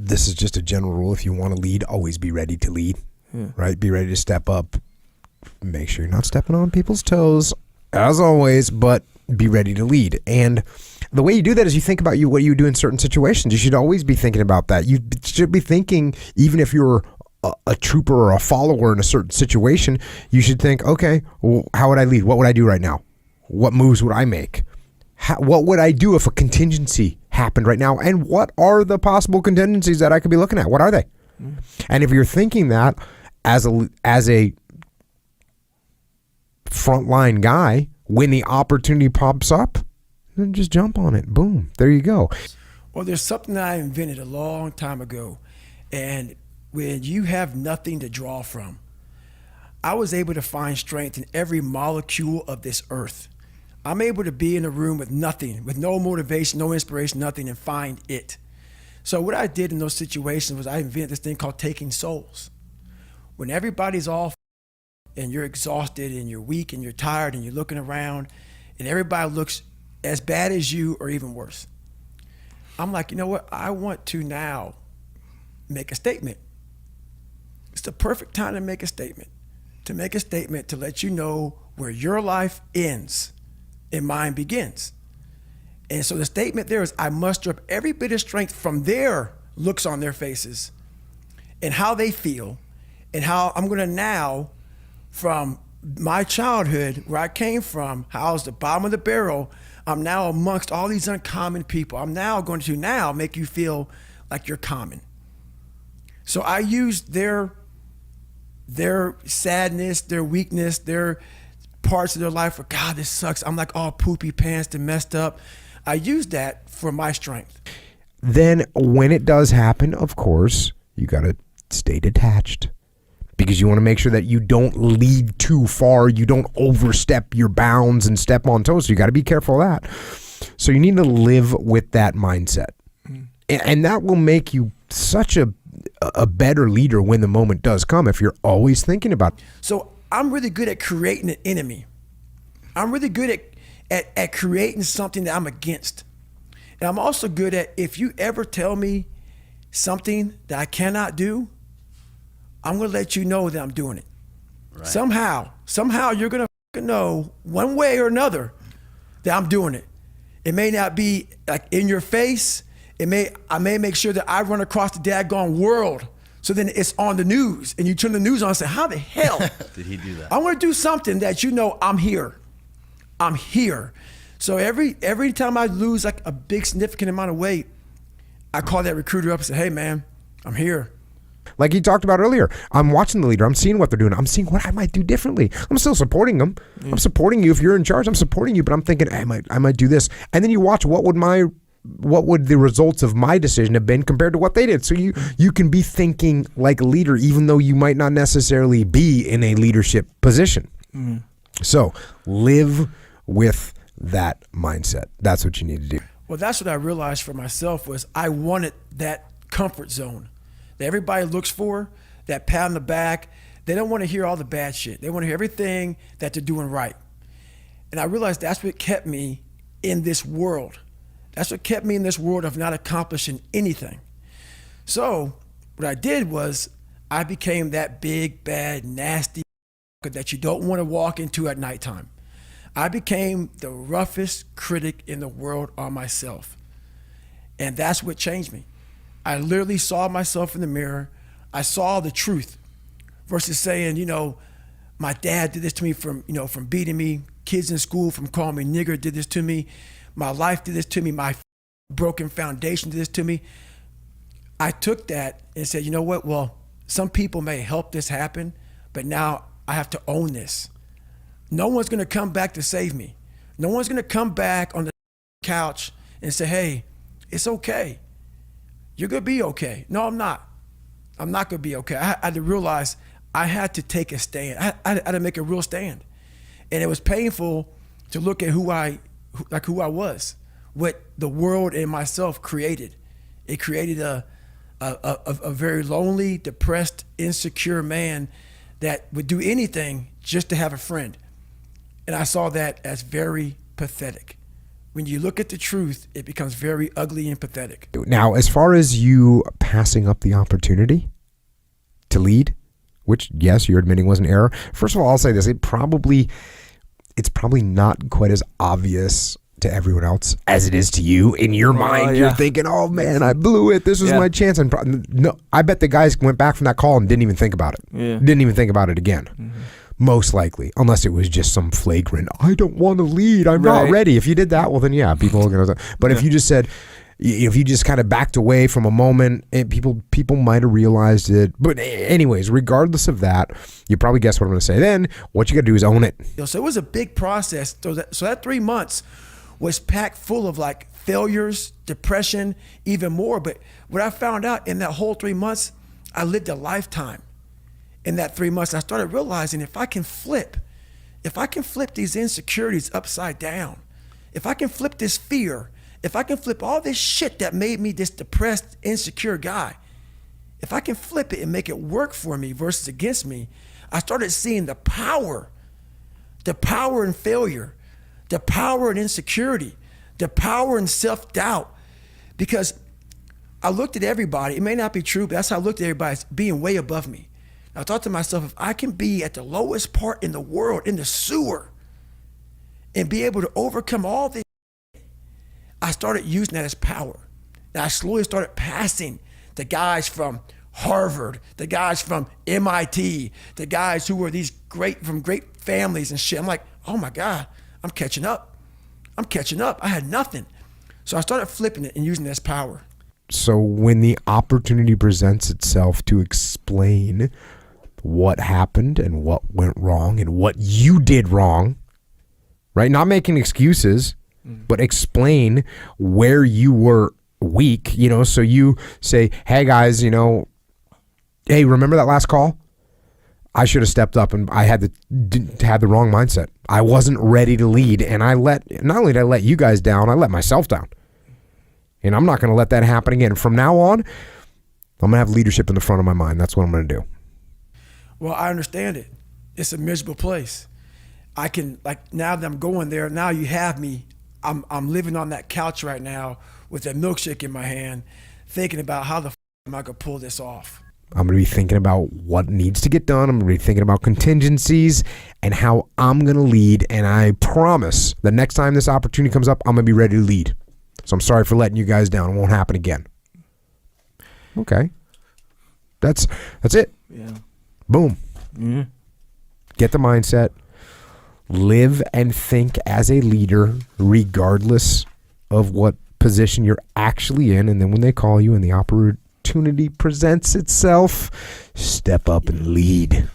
this is just a general rule. If you want to lead, always be ready to lead, right? Be ready to step up. Make sure you're not stepping on people's toes, as always, but be ready to lead. And the way you do that is you think about what you do in certain situations. You should always be thinking about that. You should be thinking, even if you're a trooper or a follower in a certain situation, you should think, okay, well, how would I lead? What would I do right now? What moves would I make? What would I do if a contingency happened right now? And what are the possible contingencies that I could be looking at? What are they? And if you're thinking that as a frontline guy, when the opportunity pops up, then just jump on it. Boom. There you go. Well, there's something that I invented a long time ago. And when you have nothing to draw from, I was able to find strength in every molecule of this earth. I'm able to be in a room with nothing, with no motivation, no inspiration, nothing, and find it. So what I did in those situations was I invented this thing called taking souls. When everybody's all and you're exhausted and you're weak and you're tired and you're looking around and everybody looks as bad as you or even worse, I'm like, you know what? I want to now make a statement. It's the perfect time to make a statement. To make a statement to let you know where your life ends and mine begins. And so the statement there is, I muster up every bit of strength from their looks on their faces and how they feel, and how I'm going to now, from my childhood, where I came from, how I was the bottom of the barrel, I'm now amongst all these uncommon people. I'm now going to now make you feel like you're common. So I used their sadness, their weakness, their parts of their life where, God, this sucks. I'm like all poopy pants and messed up. I used that for my strength. Then when it does happen, of course, you got to stay detached, because you want to make sure that you don't lead too far. You don't overstep your bounds and step on toes. So you got to be careful of that. So you need to live with that mindset. And that will make you such a better leader when the moment does come, if you're always thinking about it. So I'm really good at creating an enemy. I'm really good at creating something that I'm against. And I'm also good at, if you ever tell me something that I cannot do, I'm going to let you know that I'm doing it. Right. Somehow you're going to know one way or another that I'm doing it. It may not be like in your face. I may make sure that I run across the daggone world, so then it's on the news, and you turn the news on and say, how the hell did he do that? I want to do something that you know I'm here. I'm here. So every time I lose like a big significant amount of weight, I call that recruiter up and say, hey man, I'm here. Like he talked about earlier, I'm watching the leader. I'm seeing what they're doing. I'm seeing what I might do differently. I'm still supporting them. I'm supporting you. If you're in charge, I'm supporting you, but I'm thinking, I might do this. And then you watch what would the results of my decision have been compared to what they did. So you can be thinking like a leader, even though you might not necessarily be in a leadership position. So live with that mindset. That's what you need to do. Well, that's what I realized for myself, was I wanted that comfort zone that everybody looks for, that pat on the back. They don't want to hear all the bad shit. They want to hear everything that they're doing right. And I realized that's what kept me in this world. That's what kept me in this world of not accomplishing anything. So what I did was I became that big, bad, nasty that you don't want to walk into at nighttime. I became the roughest critic in the world on myself. And that's what changed me. I literally saw myself in the mirror. I saw the truth versus saying, my dad did this to me from beating me, kids in school from calling me nigger did this to me, my life did this to me, my broken foundation did this to me. I took that and said, you know what? Well, some people may help this happen, but now I have to own this. No one's going to come back to save me. No one's going to come back on the couch and say, hey, it's okay. You're going to be okay. No, I'm not. I'm not going to be okay. I had to realize I had to take a stand. I had to make a real stand. And it was painful to look at who I was, what the world and myself created. It created a very lonely, depressed, insecure man that would do anything just to have a friend. And I saw that as very pathetic. When you look at the truth, it becomes very ugly and pathetic. Now, as far as you passing up the opportunity to lead, which, yes, you're admitting was an error. First of all, I'll say this. It's probably not quite as obvious to everyone else as it is to you. In your mind, you're thinking, oh, man, I blew it. This was my chance. And no, I bet the guys went back from that call and didn't even think about it. Yeah. Didn't even think about it again. Mm-hmm. Most likely, unless it was just some flagrant, I don't want to lead. I'm not ready. If you did that, well, then, yeah, people are going to. But if you just said, if you just kind of backed away from a moment, people might have realized it. But anyways, regardless of that, you probably guess what I'm going to say. Then what you got to do is own it. So it was a big process. So that 3 months was packed full of like failures, depression, even more. But what I found out in that whole 3 months, I lived a lifetime. In that 3 months, I started realizing if I can flip these insecurities upside down, if I can flip this fear, if I can flip all this shit that made me this depressed, insecure guy, if I can flip it and make it work for me versus against me, I started seeing the power in failure, the power in insecurity, the power in self-doubt. Because I looked at everybody, it may not be true, but that's how I looked at everybody as being way above me. I thought to myself, if I can be at the lowest part in the world, in the sewer, and be able to overcome all this, I started using that as power. And I slowly started passing the guys from Harvard, the guys from MIT, the guys who were from great families and shit. I'm like, oh my God, I'm catching up. I had nothing. So I started flipping it and using it as power. So when the opportunity presents itself to explain what happened and what went wrong and what you did wrong, right? Not making excuses, but explain where you were weak, so you say, hey guys, hey, remember that last call? I should have stepped up and I had the wrong mindset. I wasn't ready to lead, and not only did I let you guys down, I let myself down. And I'm not going to let that happen again. From now on, I'm going to have leadership in the front of my mind. That's what I'm going to do. Well, I understand it. It's a miserable place. I can, now that I'm going there, now you have me. I'm living on that couch right now with a milkshake in my hand, thinking about how the am I going to pull this off. I'm going to be thinking about what needs to get done. I'm going to be thinking about contingencies and how I'm going to lead. And I promise the next time this opportunity comes up, I'm going to be ready to lead. So I'm sorry for letting you guys down. It won't happen again. Okay. That's it. Yeah. Boom. Mm-hmm. Get the mindset. Live and think as a leader, regardless of what position you're actually in. And then when they call you and the opportunity presents itself, step up and lead.